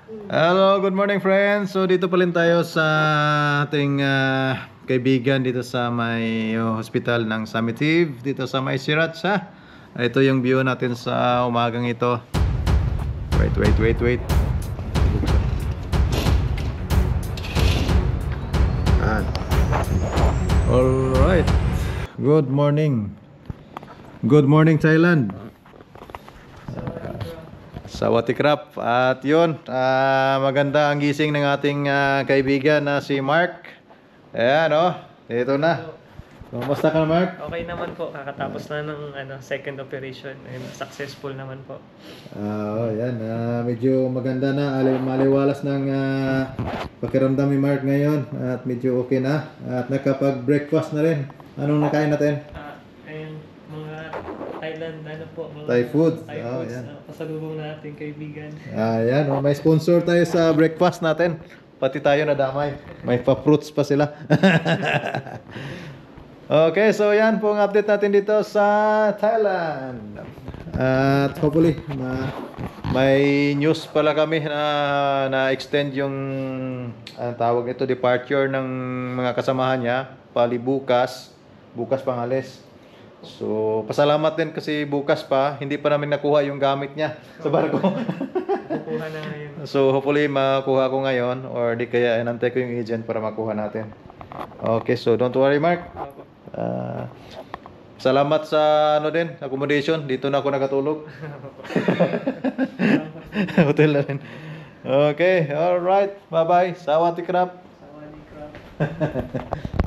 Hello, good morning friends. So dito pa rin tayo sa ating kaibigan dito sa may hospital ng Summitive dito sa may Sriracha. Ito yung view natin sa umagang ito. Wait. Alright. Good morning. Good morning Thailand. Sawatikrap. At yun, maganda ang gising ng ating kaibigan na si Mark. Ayan, dito na. Kumusta ka na, Mark? Okay naman po, kakatapos na ng second operation and successful naman po. Yan. Medyo maganda na, maliwalas ng pakiramdam ni Mark ngayon. At medyo okay na. At nakapag-breakfast na rin. Anong nakain natin? Ayun, mga Thailand, mga Thai food. Thai foods, Yan. pasalubong na ating kaibigan. Ayan, may sponsor tayo sa breakfast natin. Pati tayo nadamay. May pa-fruits pa sila. Okay, so yan po ang update natin dito sa Thailand. At hopefully, may news pala kami na extend yung tawag ito, departure ng mga kasamahan niya. Pali bukas pang alis. So, pasalamat din kasi bukas pa, hindi pa namin nakuha yung gamit niya sa barko. Kukuha na ngayon. So, hopefully makuha ko ngayon or di kaya inantay ko yung agent para makuha natin. Okay, so don't worry Mark. Salamat sa accommodation. Dito na ako nakatulog. Hotel na rin. Okay, alright. Bye-bye. Sawadee krap. Sawadee krap.